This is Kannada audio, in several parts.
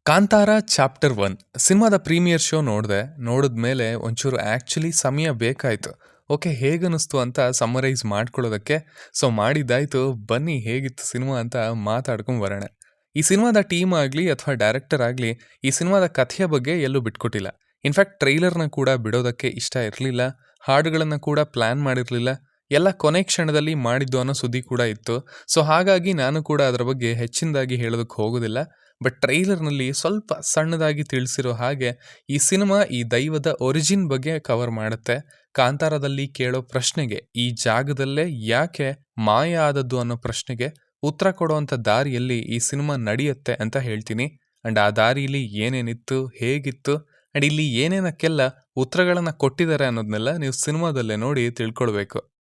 ಕಾಂತಾರ ಚಾಪ್ಟರ್ 1 ಸಿನಿಮಾದ ಪ್ರೀಮಿಯರ್ ಶೋ ನೋಡಿದ್ಮೇಲೆ ಒಂಚೂರು ಆ್ಯಕ್ಚುಲಿ ಸಮಯ ಬೇಕಾಯಿತು. ಓಕೆ, ಹೇಗನ್ನಿಸ್ತು ಅಂತ ಸಮ್ಮರೈಸ್ ಮಾಡ್ಕೊಳ್ಳೋದಕ್ಕೆ. ಸೊ ಮಾಡಿದ್ದಾಯಿತು, ಬನ್ನಿ ಹೇಗಿತ್ತು ಸಿನಿಮಾ ಅಂತ ಮಾತಾಡ್ಕೊಂಡು ಬರೋಣ. ಈ ಸಿನಿಮಾದ ಟೀಮ್ ಆಗಲಿ ಅಥವಾ ಡೈರೆಕ್ಟರ್ ಆಗಲಿ ಈ ಸಿನಿಮಾದ ಕಥೆಯ ಬಗ್ಗೆ ಎಲ್ಲೂ ಬಿಟ್ಕೊಟ್ಟಿಲ್ಲ. ಇನ್ಫ್ಯಾಕ್ಟ್ ಟ್ರೈಲರ್ನ ಕೂಡ ಬಿಡೋದಕ್ಕೆ ಇಷ್ಟ ಇರಲಿಲ್ಲ, ಹಾಡುಗಳನ್ನು ಕೂಡ ಪ್ಲ್ಯಾನ್ ಮಾಡಿರಲಿಲ್ಲ, ಎಲ್ಲ ಕೊನೆ ಕ್ಷಣದಲ್ಲಿ ಮಾಡಿದ್ದು ಅನ್ನೋ ಸುದ್ದಿ ಕೂಡ ಇತ್ತು. ಸೊ ಹಾಗಾಗಿ ನಾನು ಕೂಡ ಅದರ ಬಗ್ಗೆ ಹೆಚ್ಚಿನದಾಗಿ ಹೇಳೋದಕ್ಕೆ ಹೋಗೋದಿಲ್ಲ. ಬಟ್ ಟ್ರೈಲರ್ನಲ್ಲಿ ಸ್ವಲ್ಪ ಸಣ್ಣದಾಗಿ ತಿಳಿಸಿರೋ ಹಾಗೆ ಈ ಸಿನಿಮಾ ಈ ದೈವದ ಒರಿಜಿನ್ ಬಗ್ಗೆ ಕವರ್ ಮಾಡುತ್ತೆ. ಕಾಂತಾರದಲ್ಲಿ ಕೇಳೋ ಪ್ರಶ್ನೆಗೆ, ಈ ಜಾಗದಲ್ಲೇ ಯಾಕೆ ಮಾಯ ಆದದ್ದು ಅನ್ನೋ ಪ್ರಶ್ನೆಗೆ ಉತ್ತರ ಕೊಡುವಂಥ ದಾರಿಯಲ್ಲಿ ಈ ಸಿನಿಮಾ ನಡೆಯುತ್ತೆ ಅಂತ ಹೇಳ್ತೀನಿ. ಆ್ಯಂಡ್ ಆ ದಾರಿಯಲ್ಲಿ ಏನೇನಿತ್ತು, ಹೇಗಿತ್ತು, ಆ್ಯಂಡ್ ಇಲ್ಲಿ ಏನೇನಕ್ಕೆಲ್ಲ ಉತ್ತರಗಳನ್ನು ಕೊಟ್ಟಿದ್ದಾರೆ ಅನ್ನೋದನ್ನೆಲ್ಲ ನೀವು ಸಿನಿಮಾದಲ್ಲೇ ನೋಡಿ ತಿಳ್ಕೊಳ್ಬೇಕು.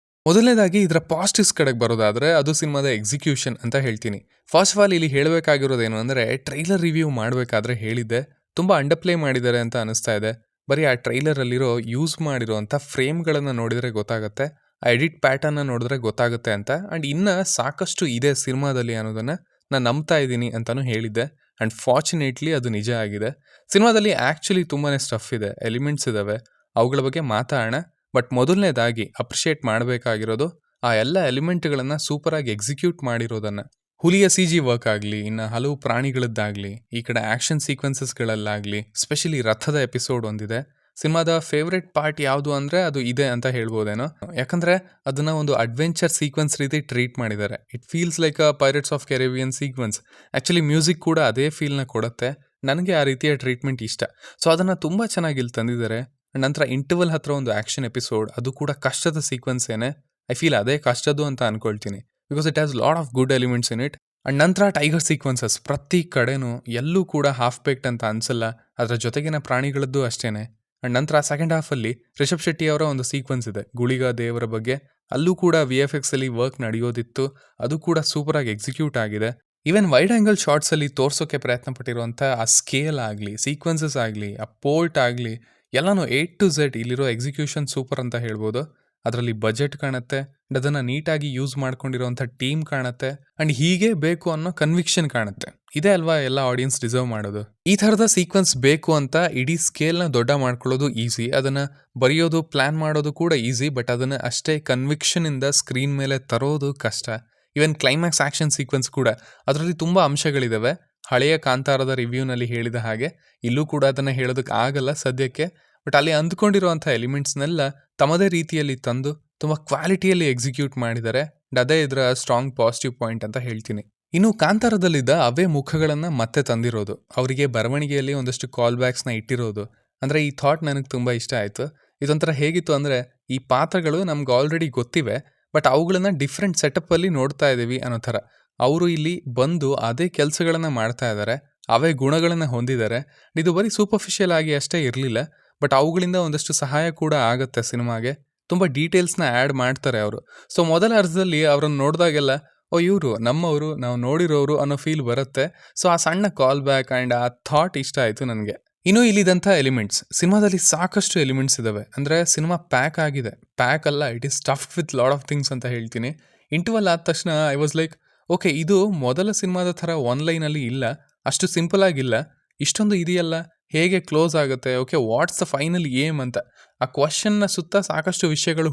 ಮೊದಲನೇದಾಗಿ ಇದರ ಪಾಸಿಟಿವ್ಸ್ ಕಡೆಗೆ ಬರೋದಾದರೆ ಅದು ಸಿನಿಮಾದ ಎಕ್ಸಿಕ್ಯೂಷನ್ ಅಂತ ಹೇಳ್ತೀನಿ. ಫಸ್ಟ್ ಆಫ್ ಆಲ್ ಇಲ್ಲಿ ಹೇಳಬೇಕಾಗಿರೋದೇನು ಅಂದರೆ, ಟ್ರೈಲರ್ ರಿವ್ಯೂ ಮಾಡಬೇಕಾದ್ರೆ ಹೇಳಿದ್ದೆ, ತುಂಬ ಅಂಡರ್ಪ್ಲೇ ಮಾಡಿದ್ದಾರೆ ಅಂತ ಅನಿಸ್ತಾ ಇದೆ. ಬರೀ ಆ ಟ್ರೈಲರಲ್ಲಿರೋ ಯೂಸ್ ಮಾಡಿರೋವಂಥ ಫ್ರೇಮ್ಗಳನ್ನು ನೋಡಿದರೆ ಗೊತ್ತಾಗುತ್ತೆ, ಆ ಎಡಿಟ್ ಪ್ಯಾಟರ್ನ ನೋಡಿದ್ರೆ ಗೊತ್ತಾಗುತ್ತೆ ಅಂತ. ಆ್ಯಂಡ್ ಇನ್ನೂ ಸಾಕಷ್ಟು ಇದೆ ಸಿನಿಮಾದಲ್ಲಿ ಅನ್ನೋದನ್ನು ನಾನು ನಂಬ್ತಾ ಇದ್ದೀನಿ ಅಂತಲೂ ಹೇಳಿದ್ದೆ. ಆ್ಯಂಡ್ ಫಾರ್ಚುನೇಟ್ಲಿ ಅದು ನಿಜ ಆಗಿದೆ. ಸಿನಿಮಾದಲ್ಲಿ ಆ್ಯಕ್ಚುಲಿ ತುಂಬಾ ಸ್ಟಫ್ ಇದೆ, ಎಲಿಮೆಂಟ್ಸ್ ಇದ್ದಾವೆ, ಅವುಗಳ ಬಗ್ಗೆ ಮಾತಾಡೋಣ. ಬಟ್ ಮೊದಲನೇದಾಗಿ ಅಪ್ರಿಷಿಯೇಟ್ ಮಾಡಬೇಕಾಗಿರೋದು ಆ ಎಲ್ಲ ಎಲಿಮೆಂಟ್ಗಳನ್ನು ಸೂಪರಾಗಿ ಎಕ್ಸಿಕ್ಯೂಟ್ ಮಾಡಿರೋದನ್ನು. ಹುಲಿಯ CG ವರ್ಕ್ ಆಗಲಿ, ಇನ್ನು ಹಲವು ಪ್ರಾಣಿಗಳದ್ದಾಗಲಿ, ಈ ಕಡೆ ಆ್ಯಕ್ಷನ್ ಸೀಕ್ವೆನ್ಸಸ್ಗಳಲ್ಲಾಗಲಿ, ಸ್ಪೆಷಲಿ ರಥದ ಎಪಿಸೋಡ್ ಒಂದಿದೆ. ಸಿನಿಮಾದ ಫೇವ್ರೆಟ್ ಪಾರ್ಟ್ ಯಾವುದು ಅಂದರೆ ಅದು ಇದೆ ಅಂತ ಹೇಳ್ಬೋದೇನೋ. ಯಾಕಂದರೆ ಅದನ್ನು ಒಂದು ಅಡ್ವೆಂಚರ್ ಸೀಕ್ವೆನ್ಸ್ ರೀತಿ ಟ್ರೀಟ್ ಮಾಡಿದ್ದಾರೆ. It feels like a pirates of Caribbean sequence. Actually music ಕೂಡ ಅದೇ ಫೀಲ್ನ ಕೊಡುತ್ತೆ. ನನಗೆ ಆ ರೀತಿಯ ಟ್ರೀಟ್ಮೆಂಟ್ ಇಷ್ಟ. ಸೊ ಅದನ್ನು ತುಂಬ ಚೆನ್ನಾಗಿ ಇಲ್ಲಿ ತಂದಿದ್ದಾರೆ. ನಂತರ ಇಂಟರ್ವಲ್ ಹತ್ರ ಒಂದು ಆ್ಯಕ್ಷನ್ ಎಪಿಸೋಡ್, ಅದು ಕೂಡ ಕಷ್ಟದ ಸೀಕ್ವೆನ್ಸ್ ಏನೇ. ಐ ಫೀಲ್ ಅದೇ ಕಷ್ಟದ್ದು ಅಂತ ಅನ್ಕೊಳ್ತೀನಿ, because it has lot of good elements in it. And ನಂತರ ಟೈಗರ್ ಸೀಕ್ವೆನ್ಸಸ್ ಪ್ರತಿ ಕಡೆನೂ ಎಲ್ಲೂ ಕೂಡ ಹಾಫ್ ಬೇಕ್ಡ್ ಅಂತ ಅನಿಸಲ್ಲ. ಅದರ ಜೊತೆಗಿನ ಪ್ರಾಣಿಗಳದ್ದು ಅಷ್ಟೇ. ಆ್ಯಂಡ್ ನಂತರ ಸೆಕೆಂಡ್ ಹಾಫಲ್ಲಿ ರಿಷಬ್ ಶೆಟ್ಟಿ ಅವರ ಒಂದು ಸೀಕ್ವೆನ್ಸ್ ಇದೆ ಗುಳಿಗ ದೇವರ ಬಗ್ಗೆ. ಅಲ್ಲೂ ಕೂಡ VFX ಅಲ್ಲಿ ವರ್ಕ್ ನಡೆಯೋದಿತ್ತು, ಅದು ಕೂಡ ಸೂಪರಾಗಿ ಎಕ್ಸಿಕ್ಯೂಟ್ ಆಗಿದೆ. ಈವನ್ ವೈಡ್ ಆ್ಯಂಗಲ್ ಶಾರ್ಟ್ಸಲ್ಲಿ ತೋರಿಸೋಕ್ಕೆ ಪ್ರಯತ್ನ ಪಟ್ಟಿರುವಂಥ ಆ ಸ್ಕೇಲ್ ಆಗಲಿ, ಸೀಕ್ವೆನ್ಸಸ್ ಆಗಲಿ, ಆ ಪೋರ್ಟ್ ಆಗಲಿ, ಎಲ್ಲನೂ A to Z ಇಲ್ಲಿರೋ ಎಕ್ಸಿಕ್ಯೂಷನ್ ಸೂಪರ್ ಅಂತ ಹೇಳ್ಬೋದು. ಅದರಲ್ಲಿ ಬಜೆಟ್ ಕಾಣುತ್ತೆ, ಆ್ಯಂಡ್ ಅದನ್ನು ನೀಟಾಗಿ ಯೂಸ್ ಮಾಡ್ಕೊಂಡಿರೋವಂಥ ಟೀಮ್ ಕಾಣುತ್ತೆ, ಆ್ಯಂಡ್ ಹೀಗೆ ಬೇಕು ಅನ್ನೋ ಕನ್ವಿಕ್ಷನ್ ಕಾಣುತ್ತೆ. ಇದೇ ಅಲ್ವಾ ಎಲ್ಲ ಆಡಿಯನ್ಸ್ ಡಿಸರ್ವ್ ಮಾಡೋದು. ಈ ಥರದ ಸೀಕ್ವೆನ್ಸ್ ಬೇಕು ಅಂತ ಇಡೀ ಸ್ಕೇಲ್ನ ದೊಡ್ಡ ಮಾಡ್ಕೊಳ್ಳೋದು ಈಸಿ, ಅದನ್ನು ಬರೆಯೋದು ಪ್ಲ್ಯಾನ್ ಮಾಡೋದು ಕೂಡ ಈಸಿ. ಬಟ್ ಅದನ್ನು ಅಷ್ಟೇ ಕನ್ವಿಕ್ಷನಿಂದ ಸ್ಕ್ರೀನ್ ಮೇಲೆ ತರೋದು ಕಷ್ಟ. ಈವನ್ ಕ್ಲೈಮ್ಯಾಕ್ಸ್ ಆ್ಯಕ್ಷನ್ ಸೀಕ್ವೆನ್ಸ್ ಕೂಡ ಅದರಲ್ಲಿ ತುಂಬ ಅಂಶಗಳಿದ್ದಾವೆ. ಹಳೆಯ ಕಾಂತಾರದ ರಿವ್ಯೂನಲ್ಲಿ ಹೇಳಿದ ಹಾಗೆ ಇಲ್ಲೂ ಕೂಡ ಅದನ್ನು ಹೇಳೋದಕ್ಕೆ ಆಗಲ್ಲ ಸದ್ಯಕ್ಕೆ. ಬಟ್ ಅಲ್ಲಿ ಅಂದ್ಕೊಂಡಿರುವಂಥ ಎಲಿಮೆಂಟ್ಸ್ನೆಲ್ಲ ತಮ್ಮದೇ ರೀತಿಯಲ್ಲಿ ತಂದು ತುಂಬ ಕ್ವಾಲಿಟಿಯಲ್ಲಿ ಎಕ್ಸಿಕ್ಯೂಟ್ ಮಾಡಿದ್ದಾರೆ. ಅದೇ ಇದರ ಸ್ಟ್ರಾಂಗ್ ಪಾಸಿಟಿವ್ ಪಾಯಿಂಟ್ ಅಂತ ಹೇಳ್ತೀನಿ. ಇನ್ನು ಕಾಂತಾರದಲ್ಲಿದ್ದ ಅವೇ ಮುಖಗಳನ್ನು ಮತ್ತೆ ತಂದಿರೋದು, ಅವರಿಗೆ ಬರವಣಿಗೆಯಲ್ಲಿ ಒಂದಷ್ಟು ಕಾಲ್ ಬ್ಯಾಕ್ಸ್ನ ಇಟ್ಟಿರೋದು, ಅಂದರೆ ಈ ಥಾಟ್ ನನಗೆ ತುಂಬ ಇಷ್ಟ ಆಯಿತು. ಇದೊಂಥರ ಹೇಗಿತ್ತು ಅಂದರೆ, ಈ ಪಾತ್ರಗಳು ನಮ್ಗೆ ಆಲ್ರೆಡಿ ಗೊತ್ತಿವೆ, ಬಟ್ ಅವುಗಳನ್ನು ಡಿಫ್ರೆಂಟ್ ಸೆಟಪ್ಪಲ್ಲಿ ನೋಡ್ತಾ ಇದ್ದೀವಿ ಅನ್ನೋ ಥರ. ಅವರು ಇಲ್ಲಿ ಬಂದು ಅದೇ ಕೆಲಸಗಳನ್ನು ಮಾಡ್ತಾ ಇದ್ದಾರೆ, ಅವೇ ಗುಣಗಳನ್ನು ಹೊಂದಿದ್ದಾರೆ. ಇದು ಬರೀ ಸೂಪರ್ಫಿಷಿಯಲ್ ಆಗಿ ಅಷ್ಟೇ ಇರಲಿಲ್ಲ, ಬಟ್ ಅವುಗಳಿಂದ ಒಂದಷ್ಟು ಸಹಾಯ ಕೂಡ ಆಗುತ್ತೆ ಸಿನಿಮಾಗೆ. ತುಂಬ ಡೀಟೇಲ್ಸ್ನ ಆ್ಯಡ್ ಮಾಡ್ತಾರೆ ಅವರು. ಸೊ ಮೊದಲ ಅರ್ಧದಲ್ಲಿ ಅವರನ್ನು ನೋಡಿದಾಗೆಲ್ಲ ಓ ಇವರು ನಮ್ಮವರು, ನಾವು ನೋಡಿರೋರು ಅನ್ನೋ ಫೀಲ್ ಬರುತ್ತೆ. ಸೊ ಆ ಸಣ್ಣ ಕಾಲ್ ಬ್ಯಾಕ್ ಆ್ಯಂಡ್ ಆ ಥಾಟ್ ಇಷ್ಟ ಆಯಿತು ನನಗೆ. ಇನ್ನು ಇಲ್ಲಿದ್ದಂಥ ಎಲಿಮೆಂಟ್ಸ್, ಸಿನಿಮಾದಲ್ಲಿ ಸಾಕಷ್ಟು ಎಲಿಮೆಂಟ್ಸ್ ಇದ್ದಾವೆ. ಅಂದರೆ ಸಿನಿಮಾ ಪ್ಯಾಕ್ ಆಗಿದೆ, ಪ್ಯಾಕ್ ಅಲ್ಲ, it is stuffed with lot of things ಅಂತ ಹೇಳ್ತೀನಿ. ಇಂಟರ್ವಲ್ ಆದ ತಕ್ಷಣ ಐ ವಾಸ್ ಲೈಕ್, ಓಕೆ ಇದು ಮೊದಲ ಸಿನಿಮಾದ ಥರ ಒನ್ಲೈನಲ್ಲಿ ಇಲ್ಲ, ಅಷ್ಟು ಸಿಂಪಲ್ ಆಗಿಲ್ಲ, ಇಷ್ಟೊಂದು ಇದೆಯಲ್ಲ, ಹೇಗೆ ಕ್ಲೋಸ್ ಆಗುತ್ತೆ, okay what's the final aim ಅಂತ ಆ ಕ್ವಶನ್ನ ಸುತ್ತ ಸಾಕಷ್ಟು ವಿಷಯಗಳು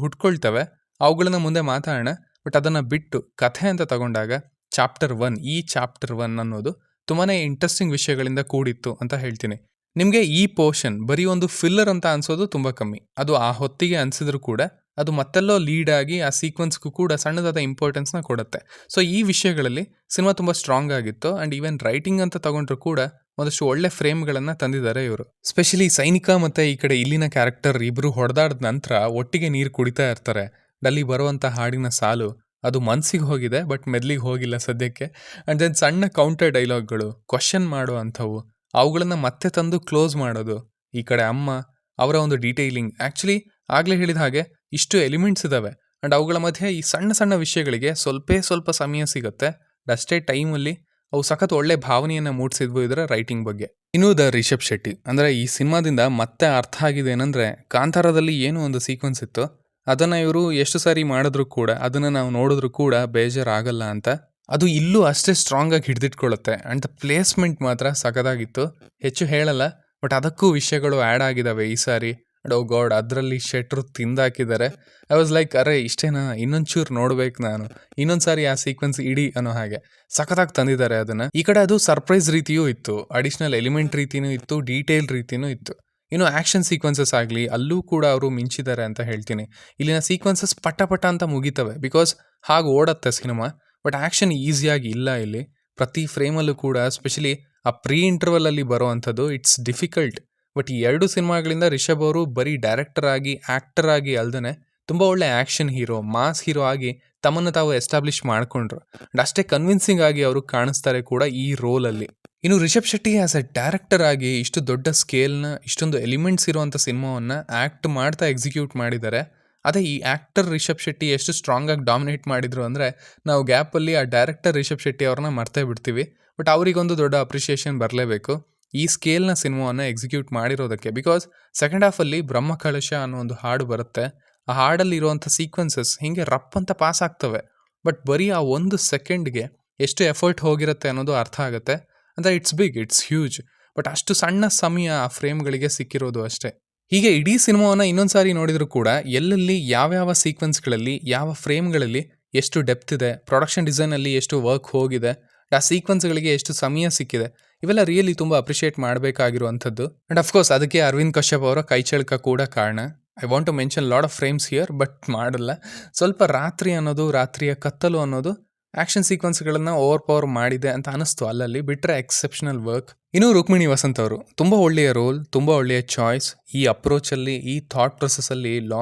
ಹುಟ್ಕೊಳ್ತವೆ. ಅವುಗಳನ್ನ ಮುಂದೆ ಮಾತಾಡೋಣ. ಬಟ್ ಅದನ್ನು ಬಿಟ್ಟು ಕಥೆ ಅಂತ ತಗೊಂಡಾಗ ಚಾಪ್ಟರ್ 1, ಈ ಚಾಪ್ಟರ್ 1 ಅನ್ನೋದು ತುಂಬಾ ಇಂಟ್ರೆಸ್ಟಿಂಗ್ ವಿಷಯಗಳಿಂದ ಕೂಡಿತ್ತು ಅಂತ ಹೇಳ್ತೀನಿ. ನಿಮಗೆ ಈ ಪೋರ್ಷನ್ ಬರೀ ಒಂದು ಫಿಲ್ಲರ್ ಅಂತ ಅನ್ಸೋದು ತುಂಬ ಕಮ್ಮಿ. ಅದು ಆ ಹೊತ್ತಿಗೆ ಅನಿಸಿದ್ರು ಕೂಡ ಅದು ಮತ್ತೆಲ್ಲೋ ಲೀಡ್ ಆಗಿ ಆ ಸೀಕ್ವೆನ್ಸ್ಗೂ ಕೂಡ ಸಣ್ಣದಾದ ಇಂಪಾರ್ಟೆನ್ಸ್ನ ಕೊಡುತ್ತೆ. ಸೊ ಈ ವಿಷಯಗಳಲ್ಲಿ ಸಿನಿಮಾ ತುಂಬ ಸ್ಟ್ರಾಂಗ್ ಆಗಿತ್ತು. ಆ್ಯಂಡ್ ಈವನ್ ರೈಟಿಂಗ್ ಅಂತ ತಗೊಂಡ್ರು ಕೂಡ ಒಂದಷ್ಟು ಒಳ್ಳೆ ಫ್ರೇಮ್ಗಳನ್ನು ತಂದಿದ್ದಾರೆ ಇವರು. ಸ್ಪೆಷಲಿ ಸೈನಿಕ ಮತ್ತು ಈ ಕಡೆ ಇಲ್ಲಿನ ಕ್ಯಾರೆಕ್ಟರ್ ಇಬ್ಬರು ಹೊಡೆದಾಡಿದ ನಂತರ ಒಟ್ಟಿಗೆ ನೀರು ಕುಡಿತಾ ಇರ್ತಾರೆ. ಅಲ್ಲಿ ಬರುವಂಥ ಹಾಡಿನ ಸಾಲು ಅದು ಮನಸ್ಸಿಗೆ ಹೋಗಿದೆ, ಬಟ್ ಮೆದ್ಲಿಗೆ ಹೋಗಿಲ್ಲ ಸದ್ಯಕ್ಕೆ. ಆ್ಯಂಡ್ ದೆನ್ ಸಣ್ಣ ಕೌಂಟರ್ ಡೈಲಾಗ್ಗಳು, ಕ್ವಶನ್ ಮಾಡೋ ಅಂಥವು, ಅವುಗಳನ್ನು ಮತ್ತೆ ತಂದು ಕ್ಲೋಸ್ ಮಾಡೋದು. ಈ ಕಡೆ ಅಮ್ಮ ಅವರ ಒಂದು ಡೀಟೇಲಿಂಗ್, ಆ್ಯಕ್ಚುಲಿ ಆಗಲೇ ಹೇಳಿದ ಹಾಗೆ ಇಷ್ಟು ಎಲಿಮೆಂಟ್ಸ್ ಇದ್ದಾವೆ. ಆ್ಯಂಡ್ ಅವುಗಳ ಮಧ್ಯೆ ಈ ಸಣ್ಣ ಸಣ್ಣ ವಿಷಯಗಳಿಗೆ ಸ್ವಲ್ಪ ಸಮಯ ಸಿಗುತ್ತೆ. ಅಷ್ಟೇ ಟೈಮಲ್ಲಿ ಅವು ಸಖತ್ ಒಳ್ಳೆ ಭಾವನೆಯನ್ನು ಮೂಡಿಸಿದ್ವು ಇದರ ರೈಟಿಂಗ್ ಬಗ್ಗೆ. ಇನ್ನೂ ರಿಷಬ್ ಶೆಟ್ಟಿ, ಅಂದರೆ ಈ ಸಿನಿಮಾದಿಂದ ಮತ್ತೆ ಅರ್ಥ ಆಗಿದೆ ಏನಂದರೆ, ಕಾಂತಾರದಲ್ಲಿ ಏನೋ ಒಂದು ಸೀಕ್ವೆನ್ಸ್ ಇತ್ತು, ಅದನ್ನು ಇವರು ಎಷ್ಟು ಸಾರಿ ಮಾಡಿದ್ರು ಕೂಡ, ಅದನ್ನು ನಾವು ನೋಡಿದ್ರು ಕೂಡ ಬೇಜಾರಾಗಲ್ಲ ಅಂತ. ಅದು ಇಲ್ಲೂ ಅಷ್ಟೇ ಸ್ಟ್ರಾಂಗಾಗಿ ಹಿಡಿದಿಟ್ಕೊಳ್ಳುತ್ತೆ ಆ್ಯಂಡ್ ದ ಪ್ಲೇಸ್ಮೆಂಟ್ ಮಾತ್ರ ಸಖತ್ತಾಗಿತ್ತು. ಹೆಚ್ಚು ಹೇಳಲ್ಲ, ಬಟ್ ಅದಕ್ಕೂ ವಿಷಯಗಳು ಆ್ಯಡ್ ಆಗಿದ್ದಾವೆ ಈ ಸಾರಿ. ಅಂಡ್ ಓ ಗಾಡ್, ಅದರಲ್ಲಿ ಶೆಟ್ರು ತಿಂದಾಕಿದ್ದಾರೆ. ಐ ವಾಸ್ ಲೈಕ್, ಅರೆ ಇಷ್ಟೇನಾ, ಇನ್ನೊಂಚೂರು ನೋಡ್ಬೇಕು ನಾನು, ಇನ್ನೊಂದು ಸಾರಿ ಆ ಸೀಕ್ವೆನ್ಸ್ ಇಡೀ ಅನ್ನೋ ಹಾಗೆ ಸಖತ್ತಾಗಿ ತಂದಿದ್ದಾರೆ ಅದನ್ನು. ಈ ಕಡೆ ಅದು ಸರ್ಪ್ರೈಸ್ ರೀತಿಯೂ ಇತ್ತು, ಅಡಿಷ್ನಲ್ ಎಲಿಮೆಂಟ್ ರೀತಿಯೂ ಇತ್ತು, ಡೀಟೇಲ್ ರೀತಿಯೂ ಇತ್ತು. ಇನ್ನು ಆ್ಯಕ್ಷನ್ ಸೀಕ್ವೆನ್ಸಸ್ ಆಗಲಿ, ಅಲ್ಲೂ ಕೂಡ ಅವರು ಮಿಂಚಿದ್ದಾರೆ ಅಂತ ಹೇಳ್ತೀನಿ. ಇಲ್ಲಿನ ಸೀಕ್ವೆನ್ಸಸ್ ಪಟ ಪಟ ಅಂತ ಮುಗಿತವೆ, ಬಿಕಾಸ್ ಹಾಗೆ ಓಡತ್ತೆ ಸಿನಿಮಾ. ಬಟ್ ಆ್ಯಕ್ಷನ್ ಈಸಿಯಾಗಿ ಇಲ್ಲ ಇಲ್ಲಿ. ಪ್ರತಿ ಫ್ರೇಮಲ್ಲೂ ಕೂಡ, ಸ್ಪೆಷಲಿ ಆ ಪ್ರೀ ಇಂಟರ್ವಲಲ್ಲಿ ಬರೋ ಅಂಥದ್ದು, ಇಟ್ಸ್ ಡಿಫಿಕಲ್ಟ್. ಬಟ್ ಈ 2 ಸಿನಿಮಾಗಳಿಂದ ರಿಷಬ್ ಅವರು ಬರೀ ಡೈರೆಕ್ಟರ್ ಆಗಿ, ಆ್ಯಕ್ಟರ್ ಆಗಿ ಅಲ್ದೇ ತುಂಬ ಒಳ್ಳೆ ಆ್ಯಕ್ಷನ್ ಹೀರೋ, ಮಾಸ್ ಹೀರೋ ಆಗಿ ತಮ್ಮನ್ನು ತಾವು ಎಸ್ಟಾಬ್ಲಿಷ್ ಮಾಡಿಕೊಂಡ್ರು. ಅಂಡ್ ಅಷ್ಟೇ ಕನ್ವಿನ್ಸಿಂಗ್ ಆಗಿ ಅವರು ಕಾಣಿಸ್ತಾರೆ ಕೂಡ ಈ ರೋಲಲ್ಲಿ. ಇನ್ನು Rishab Shetty as a director ಆಗಿ ಇಷ್ಟು ದೊಡ್ಡ ಸ್ಕೇಲ್ನ, ಇಷ್ಟೊಂದು ಎಲಿಮೆಂಟ್ಸ್ ಇರುವಂಥ ಸಿನಿಮಾವನ್ನು ಆ್ಯಕ್ಟ್ ಮಾಡ್ತಾ ಎಕ್ಸಿಕ್ಯೂಟ್ ಮಾಡಿದ್ದಾರೆ. ಅದೇ ಈ ಆ್ಯಕ್ಟರ್ ರಿಷಬ್ ಶೆಟ್ಟಿ ಎಷ್ಟು ಸ್ಟ್ರಾಂಗಾಗಿ ಡಾಮಿನೇಟ್ ಮಾಡಿದ್ರು ಅಂದರೆ, ನಾವು ಗ್ಯಾಪಲ್ಲಿ ಆ ಡೈರೆಕ್ಟರ್ ರಿಷಬ್ ಶೆಟ್ಟಿ ಅವ್ರನ್ನ ಮರ್ತೇ ಬಿಡ್ತೀವಿ. ಬಟ್ ಅವರಿಗೊಂದು ದೊಡ್ಡ ಅಪ್ರಿಷಿಯೇಷನ್ ಬರಲೇಬೇಕು ಈ ಸ್ಕೇಲ್ನ ಸಿನಿಮಾವನ್ನು ಎಕ್ಸಿಕ್ಯೂಟ್ ಮಾಡಿರೋದಕ್ಕೆ. ಬಿಕಾಸ್ ಸೆಕೆಂಡ್ ಹಾಫಲ್ಲಿ ಬ್ರಹ್ಮ ಕಳಶ ಅನ್ನೋ ಒಂದು ಹಾಡು ಬರುತ್ತೆ. ಆ ಹಾಡಲ್ಲಿ ಇರುವಂಥ ಸೀಕ್ವೆನ್ಸಸ್ ಹೀಗೆ ರಪ್ ಅಂತ ಪಾಸ್ ಆಗ್ತವೆ, ಬಟ್ ಬರೀ ಆ 1 ಸೆಕೆಂಡ್ಗೆ ಎಷ್ಟು ಎಫರ್ಟ್ ಹೋಗಿರುತ್ತೆ ಅನ್ನೋದು ಅರ್ಥ ಆಗುತ್ತೆ. ಅಂದರೆ it's big, it's huge. But ಅಷ್ಟು ಸಣ್ಣ ಸಮಯ ಆ ಫ್ರೇಮ್ಗಳಿಗೆ ಸಿಕ್ಕಿರೋದು ಅಷ್ಟೇ. ಹೀಗೆ ಇಡೀ ಸಿನಿಮಾವನ್ನು ಇನ್ನೊಂದು ಸಾರಿ ನೋಡಿದರೂ ಕೂಡ, ಎಲ್ಲೆಲ್ಲಿ ಯಾವ್ಯಾವ ಸೀಕ್ವೆನ್ಸ್ಗಳಲ್ಲಿ, ಯಾವ ಫ್ರೇಮ್ಗಳಲ್ಲಿ ಎಷ್ಟು ಡೆಪ್ತ್ ಇದೆ, ಪ್ರೊಡಕ್ಷನ್ ಡಿಸೈನಲ್ಲಿ ಎಷ್ಟು ವರ್ಕ್ ಹೋಗಿದೆ, ಆ ಸೀಕ್ವೆನ್ಸ್ಗಳಿಗೆ ಎಷ್ಟು ಸಮಯ ಸಿಕ್ಕಿದೆ, ಇವೆಲ್ಲ ರಿಯಲಿ ತುಂಬ ಅಪ್ರಿಷಿಯೇಟ್ ಮಾಡಬೇಕಾಗಿರುವಂಥದ್ದು. ಆ್ಯಂಡ್ ಅಫ್ಕೋರ್ಸ್ ಅದಕ್ಕೆ ಅರವಿಂದ್ ಕಶ್ಯಪ್ ಅವರ ಕೈಚಳಕ ಕೂಡ ಕಾರಣ. I want to mention lot of frames here, but ಮಾಡಲ್ಲ. ಸ್ವಲ್ಪ ರಾತ್ರಿ ಅನ್ನೋದು, ರಾತ್ರಿಯ ಕತ್ತಲು ಅನ್ನೋದು ಆ್ಯಕ್ಷನ್ ಸೀಕ್ವೆನ್ಸ್ಗಳನ್ನು ಓವರ್ ಪವರ್ ಮಾಡಿದೆ ಅಂತ ಅನಿಸ್ತು ಅಲ್ಲಲ್ಲಿ, ಬಿಟ್ಟರೆ ಎಕ್ಸೆಪ್ಷನಲ್ ವರ್ಕ್. ಇನ್ನು ರುಕ್ಮಿಣಿ ವಸಂತ್ ಅವರು ತುಂಬ ಒಳ್ಳೆಯ ರೋಲ್, ತುಂಬ ಒಳ್ಳೆಯ ಚಾಯ್ಸ್. ಈ ಅಪ್ರೋಚಲ್ಲಿ, ಈ ಥಾಟ್ ಪ್ರೊಸೆಸ್ಸಲ್ಲಿ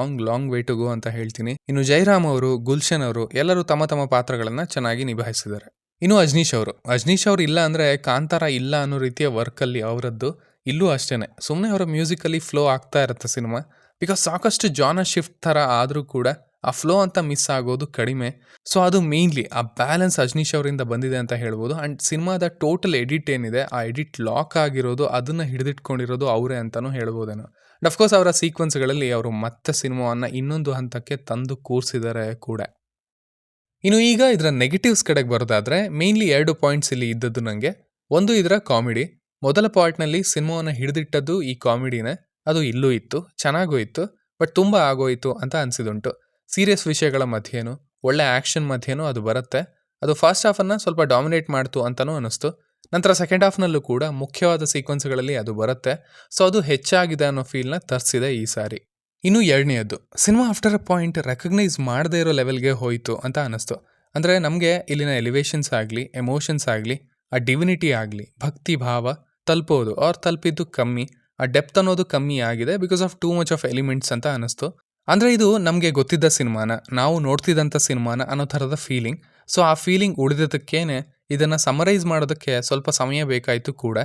ಲಾಂಗ್ ವೇ ಟು ಗೋ ಅಂತ ಹೇಳ್ತೀನಿ. ಇನ್ನು ಜಯರಾಮ್ ಅವರು, ಗುಲ್ಶನ್ ಅವರು ಎಲ್ಲರೂ ತಮ್ಮ ತಮ್ಮ ಪಾತ್ರಗಳನ್ನು ಚೆನ್ನಾಗಿ ನಿಭಾಯಿಸಿದ್ದಾರೆ. ಇನ್ನು ಅಜ್ನೀಶ್ ಅವರು ಇಲ್ಲ ಅಂದರೆ ಕಾಂತಾರ ಇಲ್ಲ ಅನ್ನೋ ರೀತಿಯ ವರ್ಕಲ್ಲಿ ಅವರದ್ದು. ಇಲ್ಲೂ ಅಷ್ಟೇ, ಸುಮ್ಮನೆ ಅವರ ಮ್ಯೂಸಿಕಲ್ಲಿ ಫ್ಲೋ ಆಗ್ತಾ ಇರುತ್ತೆ ಸಿನಿಮಾ. ಬಿಕಾಸ್ ಸಾಕಷ್ಟು ಜಾನರ್ ಶಿಫ್ಟ್ ಥರ ಆದರೂ ಕೂಡ ಆ ಫ್ಲೋ ಅಂತ ಮಿಸ್ ಆಗೋದು ಕಡಿಮೆ. ಸೊ ಅದು ಮೇನ್ಲಿ ಆ ಬ್ಯಾಲೆನ್ಸ್ ಅಜ್ನೀಶ್ ಅವರಿಂದ ಬಂದಿದೆ ಅಂತ ಹೇಳ್ಬೋದು. ಆ್ಯಂಡ್ ಸಿನಿಮಾದ ಟೋಟಲ್ ಎಡಿಟ್ ಏನಿದೆ, ಆ ಎಡಿಟ್ ಲಾಕ್ ಆಗಿರೋದು, ಅದನ್ನು ಹಿಡಿದಿಟ್ಕೊಂಡಿರೋದು ಅವರೇ ಅಂತಲೂ ಹೇಳ್ಬೋದೇನೋ. ಆ್ಯಂಡ್ ಅಫ್ಕೋರ್ಸ್ ಅವರ ಸೀಕ್ವೆನ್ಸ್ಗಳಲ್ಲಿ ಅವರು ಮತ್ತೆ ಸಿನಿಮಾವನ್ನು ಇನ್ನೊಂದು ಹಂತಕ್ಕೆ ತಂದು ಕೂರಿಸಿದ್ದಾರೆ ಕೂಡ. ಇನ್ನು ಈಗ ಇದರ ನೆಗೆಟಿವ್ಸ್ ಕಡೆಗೆ ಬರೋದಾದರೆ, ಮೇನ್ಲಿ 2 ಪಾಯಿಂಟ್ಸ್ ಇಲ್ಲಿ ಇದ್ದದ್ದು ನನಗೆ. ಒಂದು, ಇದರ ಕಾಮಿಡಿ. ಮೊದಲ ಪಾರ್ಟ್ನಲ್ಲಿ ಸಿನಿಮಾವನ್ನು ಹಿಡಿದಿಟ್ಟದ್ದು ಈ ಕಾಮಿಡಿನೇ. ಅದು ಇಲ್ಲೂ ಇತ್ತು, ಚೆನ್ನಾಗೂ ಇತ್ತು, ಬಟ್ ತುಂಬ ಆಗೋಯಿತು ಅಂತ ಅನಿಸಿದುಂಟು. ಸೀರಿಯಸ್ ವಿಷಯಗಳ ಮಧ್ಯೇನು, ಒಳ್ಳೆ ಆ್ಯಕ್ಷನ್ ಮಧ್ಯೇನು ಅದು ಬರುತ್ತೆ. ಅದು ಫಸ್ಟ್ ಹಾಫನ್ನು ಸ್ವಲ್ಪ ಡಾಮಿನೇಟ್ ಮಾಡ್ತು ಅಂತಲೂ ಅನ್ನಿಸ್ತು. ನಂತರ ಸೆಕೆಂಡ್ ಹಾಫ್ನಲ್ಲೂ ಕೂಡ ಮುಖ್ಯವಾದ ಸೀಕ್ವೆನ್ಸ್ಗಳಲ್ಲಿ ಅದು ಬರುತ್ತೆ. ಸೊ ಅದು ಹೆಚ್ಚಾಗಿದೆ ಅನ್ನೋ ಫೀಲ್ನ ತರಿಸಿದೆ ಈ ಸಾರಿ. ಇನ್ನು ಎರಡನೇಯದ್ದು, cinema after a point recognise ಮಾಡದೇ ಇರೋ ಲೆವೆಲ್ಗೆ ಹೋಯಿತು ಅಂತ ಅನ್ನಿಸ್ತು. ಅಂದರೆ ನಮಗೆ ಇಲ್ಲಿನ ಎಲಿವೇಶನ್ಸ್ ಆಗಲಿ, ಎಮೋಷನ್ಸ್ ಆಗಲಿ, ಆ ಡಿವಿನಿಟಿ ಆಗಲಿ, ಭಕ್ತಿ ಭಾವ ತಲುಪೋದು ತಲುಪಿದ್ದು ಕಮ್ಮಿ, ಆ ಡೆಪ್ತ್ ಅನ್ನೋದು ಕಮ್ಮಿ ಆಗಿದೆ because of too much of elements ಅಂತ ಅನ್ನಿಸ್ತು. ಅಂದರೆ ಇದು ನಮಗೆ ಗೊತ್ತಿದ್ದ ಸಿನಿಮಾನ, ನಾವು ನೋಡ್ತಿದ್ದಂಥ ಸಿನಿಮಾನ ಅನ್ನೋ ಥರದ ಫೀಲಿಂಗ್. ಸೊ ಆ ಫೀಲಿಂಗ್ ಉಳಿದಿದ್ದಕ್ಕೇನೆ ಇದನ್ನು ಸಮರೈಸ್ ಮಾಡೋದಕ್ಕೆ ಸ್ವಲ್ಪ ಸಮಯ ಬೇಕಾಯಿತು ಕೂಡ.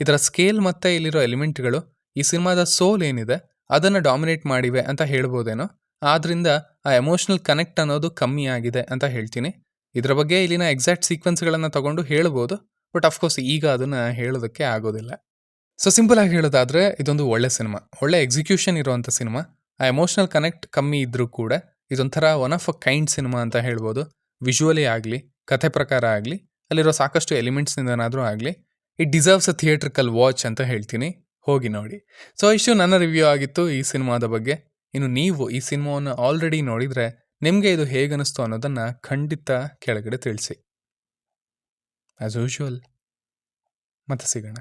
ಇದರ ಸ್ಕೇಲ್ ಮತ್ತು ಇಲ್ಲಿರೋ ಎಲಿಮೆಂಟ್ಗಳು ಈ ಸಿನಿಮಾದ ಸೋಲ್ ಏನಿದೆ ಅದನ್ನು ಡಾಮಿನೇಟ್ ಮಾಡಿವೆ ಅಂತ ಹೇಳ್ಬೋದೇನೋ. ಆದ್ದರಿಂದ ಆ ಎಮೋಷ್ನಲ್ ಕನೆಕ್ಟ್ ಅನ್ನೋದು ಕಮ್ಮಿ ಆಗಿದೆ ಅಂತ ಹೇಳ್ತೀನಿ. ಇದರ ಬಗ್ಗೆ ಇಲ್ಲಿನ ಎಕ್ಸಾಕ್ಟ್ ಸೀಕ್ವೆನ್ಸ್ಗಳನ್ನು ತಗೊಂಡು ಹೇಳ್ಬೋದು, ಬಟ್ ಅಫ್ಕೋರ್ಸ್ ಈಗ ಅದನ್ನು ಹೇಳೋದಕ್ಕೆ ಆಗೋದಿಲ್ಲ. ಸೊ ಸಿಂಪಲ್ ಆಗಿ ಹೇಳೋದಾದರೆ, ಇದೊಂದು ಒಳ್ಳೆ ಸಿನಿಮಾ, ಒಳ್ಳೆ ಎಕ್ಸಿಕ್ಯೂಷನ್ ಇರುವಂಥ ಸಿನಿಮಾ. ಆ ಎಮೋಷ್ನಲ್ ಕನೆಕ್ಟ್ ಕಮ್ಮಿ ಇದ್ದರೂ ಕೂಡ ಇದೊಂಥರ one of a kind cinema ಅಂತ ಹೇಳ್ಬೋದು. ವಿಜುವಲಿ ಆಗಲಿ, ಕಥೆ ಪ್ರಕಾರ ಆಗಲಿ, ಅಲ್ಲಿರೋ ಸಾಕಷ್ಟು ಎಲಿಮೆಂಟ್ಸ್ನಿಂದನಾದರೂ ಆಗಲಿ, it deserves a theatrical watch ಅಂತ ಹೇಳ್ತೀನಿ. ಹೋಗಿ ನೋಡಿ. ಸೊ ಇಷ್ಟು ನನ್ನ ರಿವ್ಯೂ ಆಗಿತ್ತು ಈ ಸಿನಿಮಾದ ಬಗ್ಗೆ. ಇನ್ನು ನೀವು ಈ ಸಿನಿಮಾವನ್ನು ಆಲ್ರೆಡಿ ನೋಡಿದರೆ ನಿಮಗೆ ಇದು ಹೇಗನ್ನಿಸ್ತು ಅನ್ನೋದನ್ನು ಖಂಡಿತ ಕೆಳಗಡೆ ತಿಳಿಸಿ. ಆ್ಯಸ್ ಯೂಶುವಲ್ ಮತ್ತೆ ಸಿಗೋಣ.